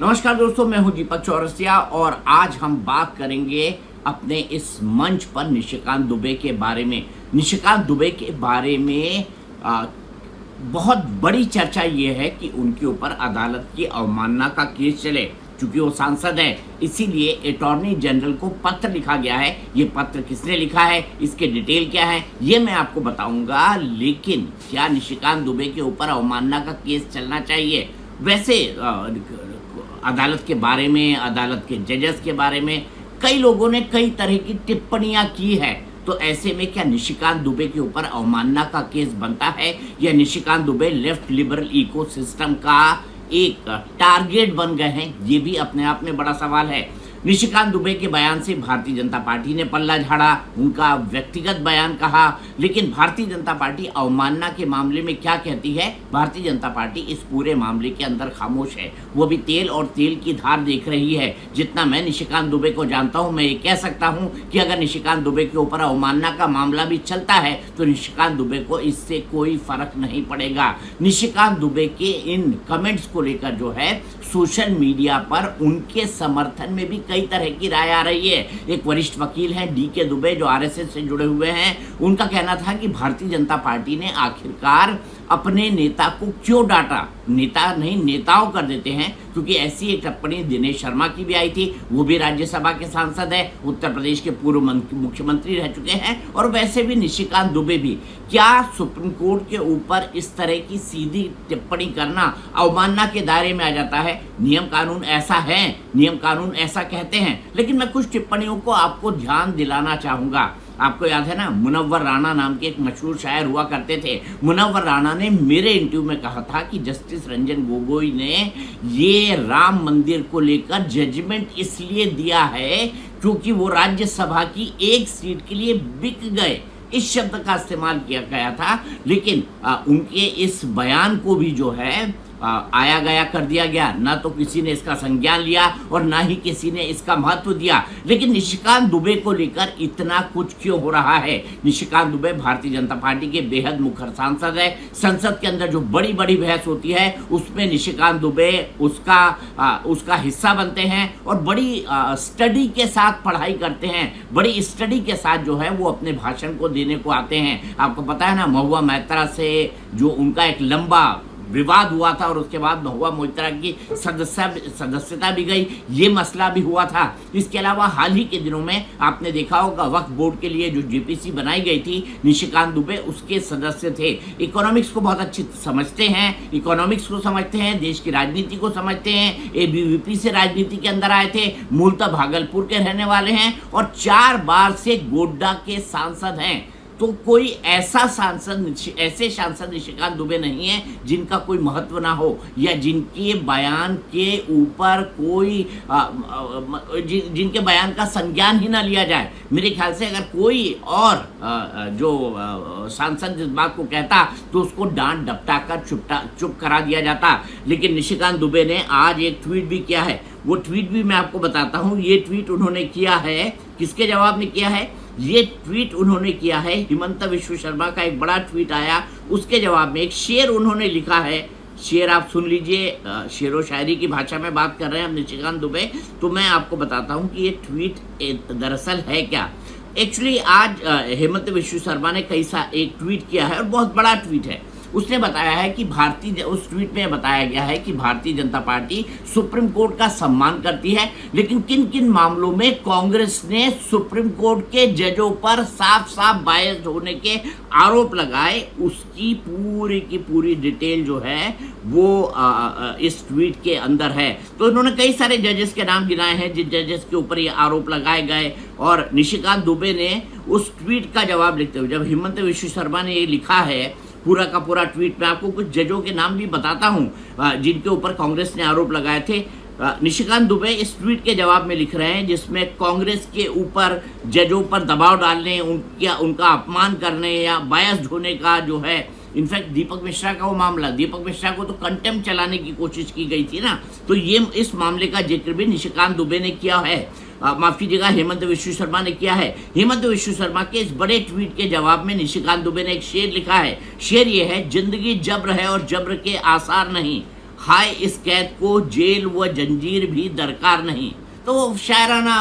नमस्कार दोस्तों, मैं हूं दीपक चौरसिया और आज हम बात करेंगे अपने इस मंच पर निशिकांत दुबे के बारे में। निशिकांत दुबे के बारे में बहुत बड़ी चर्चा ये है कि उनके ऊपर अदालत की अवमानना का केस चले। चूंकि वो सांसद है, इसीलिए अटॉर्नी जनरल को पत्र लिखा गया है। ये पत्र किसने लिखा है, इसके डिटेल क्या है, ये मैं आपको बताऊंगा। लेकिन क्या निशिकांत दुबे के ऊपर अवमानना का केस चलना चाहिए? वैसे अदालत के बारे में, अदालत के जजेस के बारे में कई लोगों ने कई तरह की टिप्पणियां की है। तो ऐसे में क्या निशिकांत दुबे के ऊपर अवमानना का केस बनता है या Nishikant Dubey left liberal ecosystem का एक टारगेट बन गए हैं? ये भी अपने आप में बड़ा सवाल है। निशिकांत दुबे के बयान से भारतीय जनता पार्टी ने पल्ला झाड़ा, उनका व्यक्तिगत बयान कहा। लेकिन भारतीय जनता पार्टी अवमानना के मामले में क्या कहती है? भारतीय जनता पार्टी इस पूरे मामले के अंदर खामोश है। वो भी तेल और तेल की धार देख रही है। जितना मैं निशिकांत दुबे को जानता हूं, मैं ये कह सकता हूं कि अगर निशिकांत दुबे के ऊपर अवमानना का मामला भी चलता है तो निशिकांत दुबे को इससे कोई फर्क नहीं पड़ेगा। निशिकांत दुबे के इन कमेंट्स को लेकर जो है सोशल मीडिया पर उनके समर्थन में भी कई तरह की राय आ रही है। एक वरिष्ठ वकील हैं DK दुबे, जो RSS से जुड़े हुए हैं। उनका कहना था कि भारतीय जनता पार्टी ने आखिरकार अपने नेता को क्यों डांटा। नेता नहीं, नेताओं कर देते हैं, क्योंकि ऐसी एक टिप्पणी दिनेश शर्मा की भी आई थी। वो भी राज्यसभा के सांसद है, उत्तर प्रदेश के पूर्व मुख्यमंत्री रह चुके हैं। और वैसे भी निशिकांत दुबे भी। क्या सुप्रीम कोर्ट के ऊपर इस तरह की सीधी टिप्पणी करना अवमानना के दायरे में आ जाता है? नियम कानून ऐसा है, नियम कानून ऐसा कहते हैं। लेकिन मैं कुछ टिप्पणियों को आपको ध्यान दिलाना चाहूंगा। आपको याद है ना, मुनव्वर राणा नाम के एक मशहूर शायर हुआ करते थे। मुनव्वर राणा ने मेरे इंटरव्यू में कहा था कि जस्टिस रंजन गोगोई ने ये राम मंदिर को लेकर जजमेंट इसलिए दिया है क्योंकि वो राज्यसभा की एक सीट के लिए बिक गए। इस शब्द का इस्तेमाल किया गया था। लेकिन उनके इस बयान को भी जो है आया गया कर दिया गया। ना तो किसी ने इसका संज्ञान लिया और ना ही किसी ने इसका महत्व दिया। लेकिन निशिकांत दुबे को लेकर इतना कुछ क्यों हो रहा है? निशिकांत दुबे भारतीय जनता पार्टी के बेहद मुखर सांसद है। संसद के अंदर जो बड़ी बड़ी बहस होती है उसमें निशिकांत दुबे उसका हिस्सा बनते हैं और बड़ी स्टडी के साथ पढ़ाई करते हैं। बड़ी स्टडी के साथ जो है वो अपने भाषण को देने को आते हैं। आपको पता है ना, महुआ मोइत्रा से जो उनका एक लंबा विवाद हुआ था और उसके बाद महुआ मोइत्रा की सदस्यता भी गई, ये मसला भी हुआ था। इसके अलावा हाल ही के दिनों में आपने देखा होगा, वक्फ बोर्ड के लिए जो JPC बनाई गई थी, निशिकांत दुबे उसके सदस्य थे। इकोनॉमिक्स को बहुत अच्छी समझते हैं, इकोनॉमिक्स को समझते हैं, देश की राजनीति को समझते हैं। ABVP से राजनीति के अंदर आए थे, मूलतः भागलपुर के रहने वाले हैं और 4 बार से गोड्डा के सांसद हैं। तो कोई ऐसे सांसद निशिकांत दुबे नहीं है जिनका कोई महत्व ना हो या जिनके बयान के ऊपर कोई जिनके बयान का संज्ञान ही ना लिया जाए। मेरे ख्याल से अगर कोई और जो सांसद इस बात को कहता तो उसको डांट डपटा कर चुप करा दिया जाता। लेकिन निशिकांत दुबे ने आज एक ट्वीट भी किया है। वो ट्वीट भी मैं आपको बताता हूँ। ये ट्वीट उन्होंने किया है, किसके जवाब में किया है? ये ट्वीट उन्होंने किया है हिमंत विश्व शर्मा का एक बड़ा ट्वीट आया, उसके जवाब में एक शेर उन्होंने लिखा है। शेर आप सुन लीजिए। शेर व शायरी की भाषा में बात कर रहे हैं हम निशिकांत दुबे। तो मैं आपको बताता हूँ कि ये ट्वीट दरअसल है क्या। एक्चुअली आज हिमंत विश्व शर्मा ने एक ट्वीट किया है और बहुत बड़ा ट्वीट है। उसने बताया है कि उस ट्वीट में बताया गया है कि Bharatiya Janata party supreme court का सम्मान करती है, लेकिन किन किन मामलों में कांग्रेस ने सुप्रीम कोर्ट के जजों पर साफ साफ बायस्ड होने के आरोप लगाए, उसकी पूरी की पूरी डिटेल जो है वो इस ट्वीट के अंदर है। तो उन्होंने कई सारे जजेस के नाम गिनाए हैं जिन जजेस के ऊपर ये आरोप लगाए गए। और निशिकांत दुबे ने उस ट्वीट का जवाब लिखते हुए, जब हिमंत विश्व शर्मा ने ये लिखा है पूरा का पूरा ट्वीट, मैं आपको कुछ जजों के नाम भी बताता हूं जिनके ऊपर कांग्रेस ने आरोप लगाए थे। निशिकांत दुबे इस ट्वीट के जवाब में लिख रहे हैं जिसमें कांग्रेस के ऊपर जजों पर दबाव डालने, उनका अपमान करने या बायस्ड होने का जो है, इनफैक्ट दीपक मिश्रा का वो मामला, दीपक मिश्रा को तो कंटेम्प्ट चलाने की कोशिश की गई थी ना, तो ये इस मामले का जिक्र भी निशिकांत दुबे ने किया है। माफ कीजिएगा, हेमंत विश्व शर्मा ने किया है। हेमंत विश्व शर्मा के इस बड़े ट्वीट के जवाब में निशिकांत दुबे ने एक शेर लिखा है। शेर ये है, जिंदगी जब्र है और जब्र के आसार नहीं, हाय इस कैद को जेल व जंजीर भी दरकार नहीं। तो वो शायराना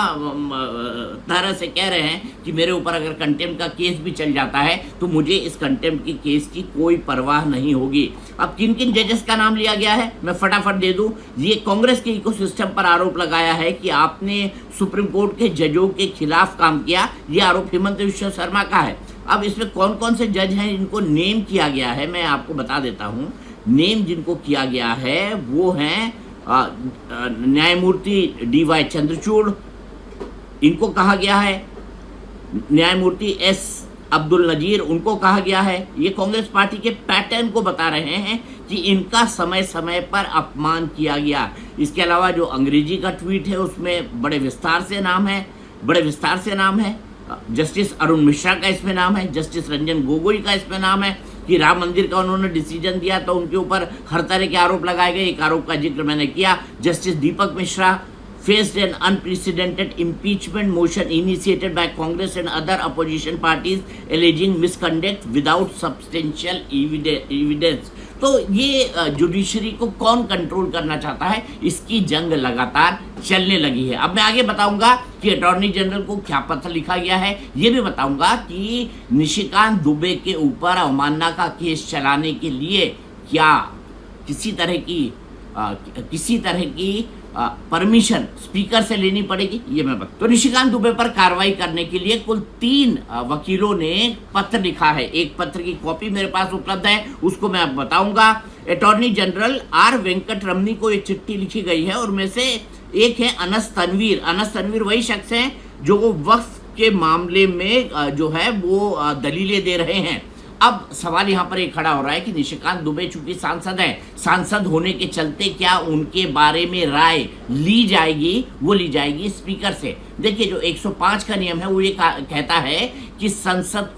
तरह से कह रहे हैं कि मेरे ऊपर अगर कंटेम्प्ट का केस भी चल जाता है तो मुझे इस कंटेम्प्ट की केस की कोई परवाह नहीं होगी। अब किन किन जजेस का नाम लिया गया है मैं फटाफट दे दूं। ये कांग्रेस के इकोसिस्टम पर आरोप लगाया है कि आपने सुप्रीम कोर्ट के जजों के खिलाफ काम किया। ये आरोप हेमंत विश्व शर्मा का है। अब इसमें कौन कौन से जज हैं इनको नेम किया गया है मैं आपको बता देता हूँ। नेम जिनको किया गया है वो हैं न्यायमूर्ति DY चंद्रचूड़, इनको कहा गया है न्यायमूर्ति S अब्दुल नजीर, उनको कहा गया है। ये कांग्रेस पार्टी के पैटर्न को बता रहे हैं कि इनका समय समय पर अपमान किया गया। इसके अलावा जो अंग्रेजी का ट्वीट है उसमें बड़े विस्तार से नाम है। जस्टिस अरुण मिश्रा का इसमें नाम है, जस्टिस रंजन गोगोई का इसमें नाम है कि राम मंदिर का उन्होंने डिसीजन दिया तो उनके ऊपर हर तरह के आरोप लगाए गए। एक आरोप का जिक्र मैंने किया। Justice Deepak Mishra faced an unprecedented impeachment motion initiated by Congress and other opposition parties alleging misconduct without substantial evidence। तो ये जुडिशरी को कौन कंट्रोल करना चाहता है, इसकी जंग लगातार चलने लगी है। अब मैं आगे बताऊंगा कि अटॉर्नी जनरल को क्या पत्र लिखा गया है। ये भी बताऊंगा कि निशिकांत दुबे के ऊपर अवमानना का केस चलाने के लिए क्या किसी तरह की परमिशन स्पीकर से लेनी पड़ेगी, ये मैं बता। तो निशिकांत दुबे पर कार्रवाई करने के लिए कुल 3 वकीलों ने पत्र लिखा है। एक पत्र की कॉपी मेरे पास उपलब्ध है, उसको मैं अब बताऊंगा। अटॉर्नी जनरल R वेंकट रमनी को एक चिट्ठी लिखी गई है और में से एक है अनस तनवीर वही शख्स हैं जो वो वक्फ के मामले में जो है वो दलीलें दे रहे हैं। अब सवाल यहाँ पर एक खड़ा हो रहा है कि निशिकांत दुबे चूंकि सांसद है, सांसद होने के चलते क्या उनके बारे में राय ली जाएगी स्पीकर से। देखिए जो 105 का नियम है वो ये कहता है कि सांसद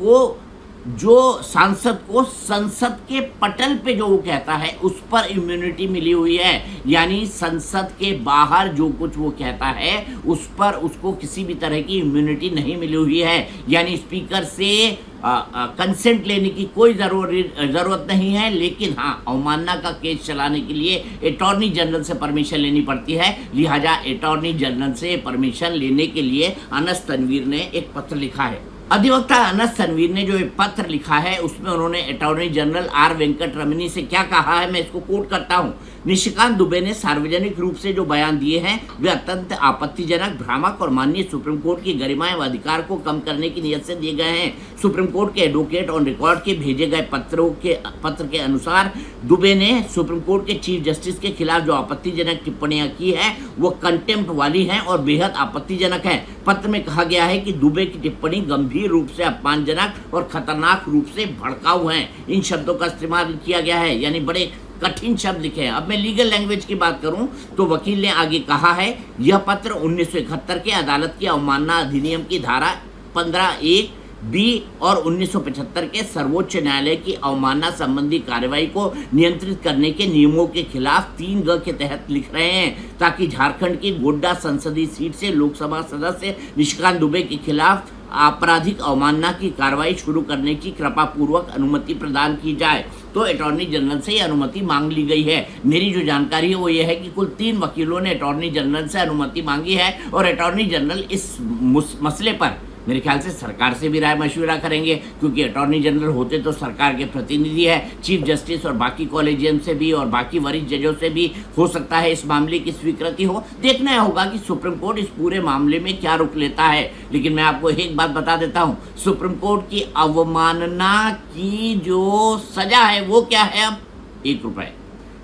को संसद के पटल पे जो वो कहता है उस पर इम्यूनिटी मिली हुई है, यानी संसद के बाहर जो कुछ वो कहता है उस पर उसको किसी भी तरह की इम्यूनिटी नहीं मिली हुई है। यानी स्पीकर से कंसेंट लेने की कोई जरूरत नहीं है, लेकिन हाँ अवमानना का केस चलाने के लिए अटॉर्नी जनरल से परमिशन लेनी पड़ती है। लिहाजा अटॉर्नी जनरल से परमिशन लेने के लिए अनस तनवीर ने एक पत्र लिखा है। अधिवक्ता अनस तनवीर ने जो एक पत्र लिखा है उसमें उन्होंने अटॉर्नी जनरल R वेंकट रमनी से क्या कहा है मैं इसको कोट करता हूं। निशिकांत दुबे ने सार्वजनिक रूप से जो बयान दिए हैं वे अत्यंत आपत्तिजनक, भ्रामक और माननीय सुप्रीम कोर्ट की गरिमा एवं अधिकार को कम करने की नियत से दिए गए हैं। सुप्रीम कोर्ट के एडवोकेट ऑन रिकॉर्ड के भेजे गए पत्र के अनुसार दुबे ने सुप्रीम कोर्ट के चीफ जस्टिस के खिलाफ जो आपत्तिजनक टिप्पणियां की है वो कंटेम्प्ट वाली हैं और बेहद आपत्तिजनक है। पत्र में कहा गया है कि दुबे की टिप्पणी गंभीर रूप से अपमानजनक और खतरनाक रूप से भड़काऊ हैं। इन शब्दों का इस्तेमाल किया गया है, यानी बड़े कठिन शब्द लिखे हैं। अब मैं लीगल लैंग्वेज की बात करूं तो वकील ने आगे कहा है यह पत्र 1971 के अदालत की अवमानना अधिनियम की धारा 15(1)(b) और 1975 के सर्वोच्च न्यायालय की अवमानना संबंधी कार्रवाई को नियंत्रित करने के नियमों के खिलाफ 3(ग) के तहत लिख रहे हैं ताकि झारखंड की गोड्डा संसदीय सीट से लोकसभा सदस्य निशिकांत दुबे के खिलाफ आपराधिक अवमानना की कार्रवाई शुरू करने की कृपापूर्वक अनुमति प्रदान की जाए। तो अटॉर्नी जनरल से अनुमति मांग ली गई है। मेरी जो जानकारी है वो ये है कि कुल 3 वकीलों ने अटॉर्नी जनरल से अनुमति मांगी है और अटॉर्नी जनरल इस मसले पर मेरे ख्याल से सरकार से भी राय मशविरा करेंगे, क्योंकि अटॉर्नी जनरल होते तो सरकार के प्रतिनिधि है। चीफ जस्टिस और बाकी कॉलेजियम से भी और बाकी वरिष्ठ जजों से भी हो सकता है इस मामले की स्वीकृति हो। देखना होगा कि सुप्रीम कोर्ट इस पूरे मामले में क्या रुख लेता है। लेकिन मैं आपको एक बात बता देता हूँ, सुप्रीम कोर्ट की अवमानना की जो सजा है वो क्या है, अब 1 रुपये।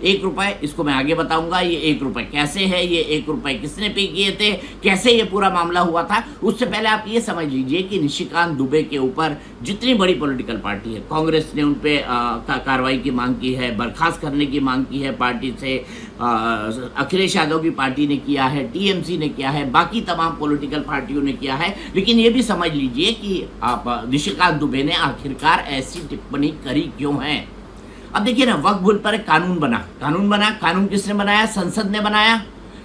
1 रुपये, इसको मैं आगे बताऊंगा। ये 1 रुपये कैसे है, ये 1 रुपये किसने पे किए थे, कैसे ये पूरा मामला हुआ था। उससे पहले आप ये समझ लीजिए कि निशिकांत दुबे के ऊपर जितनी बड़ी पॉलिटिकल पार्टी है, कांग्रेस ने उन पे कार्रवाई की मांग की है, बर्खास्त करने की मांग की है पार्टी से, अखिलेश यादव की पार्टी ने किया है, TMC ने किया है, बाकी तमाम पॉलिटिकल पार्टियों ने किया है। लेकिन ये भी समझ लीजिए कि निशिकांत दुबे ने आखिरकार ऐसी टिप्पणी करी क्यों है। अब देखिए ना, वक्फ बोर्ड पर एक कानून बना। कानून किसने बनाया, संसद ने बनाया।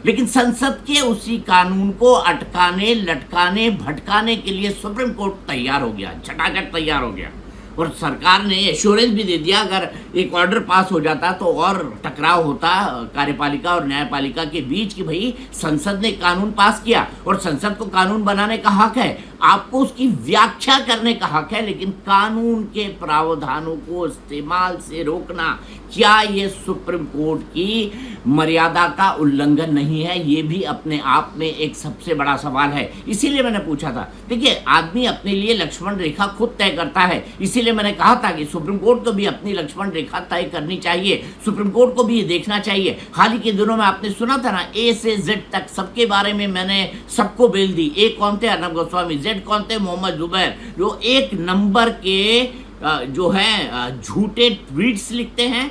लेकिन संसद के उसी कानून को अटकाने, लटकाने, भटकाने के लिए सुप्रीम कोर्ट तैयार हो गया, झटाझट तैयार हो गया। और सरकार ने एश्योरेंस भी दे दिया अगर एक ऑर्डर पास हो जाता तो और टकराव होता कार्यपालिका और न्यायपालिका के बीच कि भाई संसद ने कानून पास किया और संसद को कानून बनाने का हक है, आपको उसकी व्याख्या करने का हक है, लेकिन कानून के प्रावधानों को इस्तेमाल से रोकना क्या ये सुप्रीम कोर्ट की मर्यादा का उल्लंघन नहीं है? ये भी अपने आप में एक सबसे बड़ा सवाल है। इसीलिए मैंने पूछा था। देखिए, आदमी अपने लिए लक्ष्मण रेखा खुद तय करता है, इसीलिए मैंने कहा था कि सुप्रीम कोर्ट को भी अपनी लक्ष्मण रेखा तय करनी चाहिए, सुप्रीम कोर्ट को भी ये देखना चाहिए। हाल ही के दिनों में आपने सुना था ना, ए से जेड तक सबके बारे में मैंने सबको बेल दी। ए कौन थे? अर्नब गोस्वामी। जेड कौन थे? मोहम्मद जुबैर, जो एक नंबर के जो है झूठे ट्वीट्स लिखते हैं,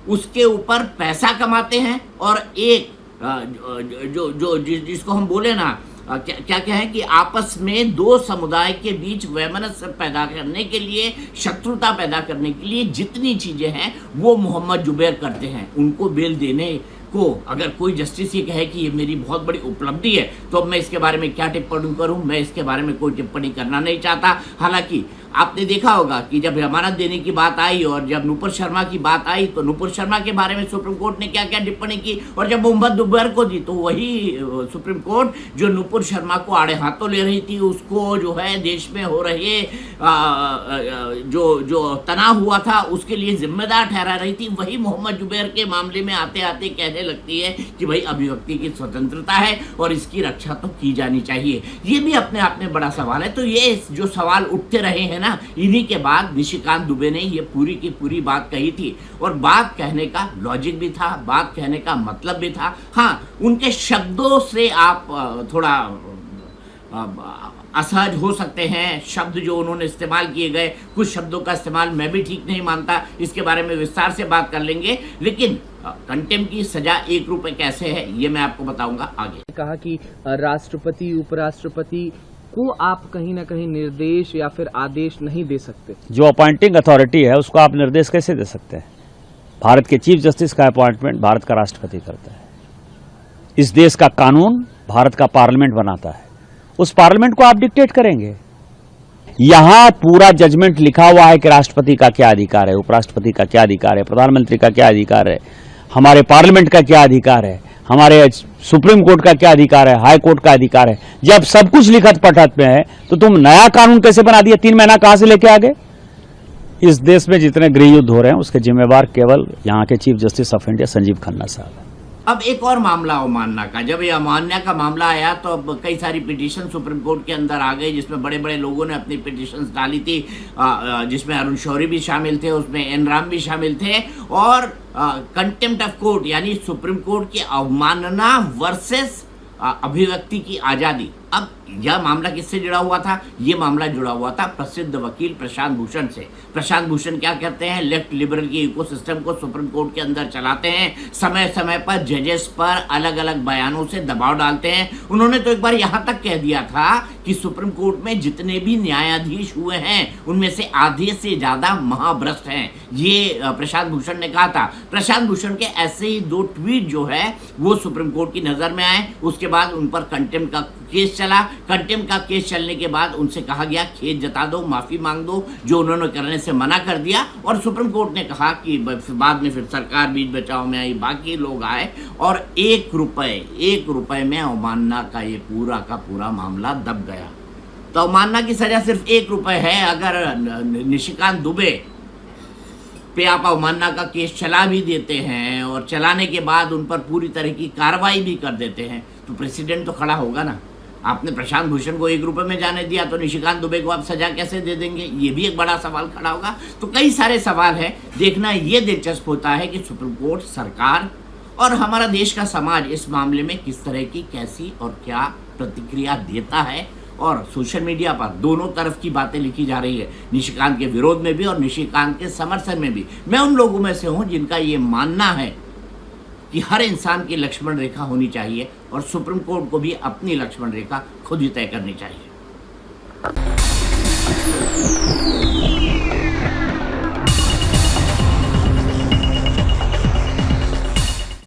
उसके ऊपर पैसा कमाते हैं, और एक जिसको हम बोले ना क्या है कि आपस में दो समुदाय के बीच वैमनस्य पैदा करने के लिए, शत्रुता पैदा करने के लिए जितनी चीजें हैं वो मोहम्मद जुबैर करते हैं। उनको बेल देने को अगर कोई जस्टिस ये कहे कि ये मेरी बहुत बड़ी उपलब्धि है, तो अब मैं इसके बारे में क्या टिप्पणी करूं? मैं इसके बारे में कोई टिप्पणी करना नहीं चाहता। हालांकि आपने देखा होगा कि जब जमानत देने की बात आई और जब नुपुर शर्मा की बात आई, तो नुपुर शर्मा के बारे में सुप्रीम कोर्ट ने क्या क्या टिप्पणी की, और जब मोहम्मद जुबैर को दी तो वही सुप्रीम कोर्ट जो नुपुर शर्मा को आड़े हाथों ले रही थी, उसको जो है देश में हो रहे जो तनाव हुआ था उसके लिए जिम्मेदार ठहरा रही थी, वही मोहम्मद जुबैर के मामले में आते आते कहने लगती है कि भाई अभिव्यक्ति की स्वतंत्रता है और इसकी रक्षा तो की जानी चाहिए। ये भी अपने आप में बड़ा सवाल है। तो ये जो सवाल उठते रहे हैं ना, इन्हीं के बाद निशिकांत दुबे ने ये पूरी की पूरी बात कही थी, और बात कहने का लॉजिक भी था, बात कहने का मतलब भी था। हाँ, उनके शब्दों से आप थोड़ा असहज हो सकते हैं। शब्द जो उन्होंने इस्तेमाल किए गए, कुछ शब्दों का इस्तेमाल मैं भी ठीक नहीं मानता, इसके बारे में विस्तार से बात कर लेंगे। लेकिन कंटेम्प्ट की सजा 1 रुपए कैसे है ये मैं आपको बताऊंगा आगे। कहा कि राष्ट्रपति उपराष्ट्रपति को आप कहीं ना कहीं निर्देश या फिर आदेश नहीं दे सकते। जो अपॉइंटिंग अथॉरिटी है उसको आप निर्देश कैसे दे सकते हैं? भारत के चीफ जस्टिस का अपॉइंटमेंट भारत का राष्ट्रपति करता है। इस देश का कानून भारत का पार्लियामेंट बनाता है, उस पार्लियामेंट को आप डिक्टेट करेंगे? यहां पूरा जजमेंट लिखा हुआ है कि राष्ट्रपति का क्या अधिकार है, उपराष्ट्रपति का क्या अधिकार है, प्रधानमंत्री का क्या अधिकार है, हमारे पार्लियामेंट का क्या अधिकार है, हमारे सुप्रीम कोर्ट का क्या अधिकार है, हाई कोर्ट का अधिकार है। जब सब कुछ लिखत पढ़त में है तो तुम नया कानून कैसे बना दिया? 3 महीना कहां से लेके आ गए? इस देश में जितने गृह युद्ध हो रहे हैं उसके जिम्मेवार केवल यहां के chief justice of India Sanjeev Khanna साहब है। अब एक और मामला अवमानना का, जब ये अवमानना का मामला आया तो अब कई सारी पिटीशन सुप्रीम कोर्ट के अंदर आ गई, जिसमें बड़े बड़े लोगों ने अपनी पिटीशंस डाली थी, जिसमें अरुण शौरी भी शामिल थे, उसमें एन राम भी शामिल थे, और कंटेम्प्ट ऑफ कोर्ट यानी सुप्रीम कोर्ट की अवमानना वर्सेस अभिव्यक्ति की आज़ादी। अब यह मामला किससे जुड़ा हुआ था? ये मामला जुड़ा हुआ था प्रसिद्ध वकील प्रशांत भूषण से। प्रशांत भूषण क्या कहते हैं? लेफ्ट लिबरल के इकोसिस्टम को सुप्रीम कोर्ट के अंदर चलाते हैं, समय समय पर जजेस पर अलग अलग बयानों से दबाव डालते हैं। उन्होंने तो एक बार यहाँ तक कह दिया था कि सुप्रीम कोर्ट में जितने भी न्यायाधीश हुए हैं उनमें से आधे से ज़्यादा महाभ्रष्ट हैं, ये प्रशांत भूषण ने कहा था। प्रशांत भूषण के ऐसे ही 2 ट्वीट जो है वो सुप्रीम कोर्ट की नज़र में आए, उसके बाद उन पर कंटेम्प्ट का केस चला। कंटेम्प्ट का केस चलने के बाद उनसे कहा गया खेद जता दो, माफी मांग दो, जो उन्होंने करने से मना कर दिया, और सुप्रीम कोर्ट ने कहा कि बाद में फिर सरकार बीच बचाव में आई, बाकी लोग आए, और 1 रुपए में अवमानना का ये पूरा का पूरा मामला दब गया। तो अवमानना की सजा सिर्फ 1 रुपए है। अगर निशिकांत दुबे पे आप अवमानना का केस चला भी देते हैं और चलाने के बाद उन पर पूरी तरह की कार्रवाई भी कर देते हैं, तो प्रेसिडेंट तो खड़ा होगा ना। आपने प्रशांत भूषण को 1 रुपए में जाने दिया, तो निशिकांत दुबे को आप सजा कैसे दे देंगे? ये भी एक बड़ा सवाल खड़ा होगा। तो कई सारे सवाल है। देखना ये दिलचस्प होता है कि सुप्रीम कोर्ट, सरकार और हमारा देश का समाज इस मामले में किस तरह की, कैसी और क्या प्रतिक्रिया देता है। और सोशल मीडिया पर दोनों तरफ की बातें लिखी जा रही है, निशिकांत के विरोध में भी और निशिकांत के समर्थन में भी। मैं उन लोगों में से हूँ जिनका ये मानना है कि हर इंसान की लक्ष्मण रेखा होनी चाहिए, और सुप्रीम कोर्ट को भी अपनी लक्ष्मण रेखा खुद ही तय करनी चाहिए।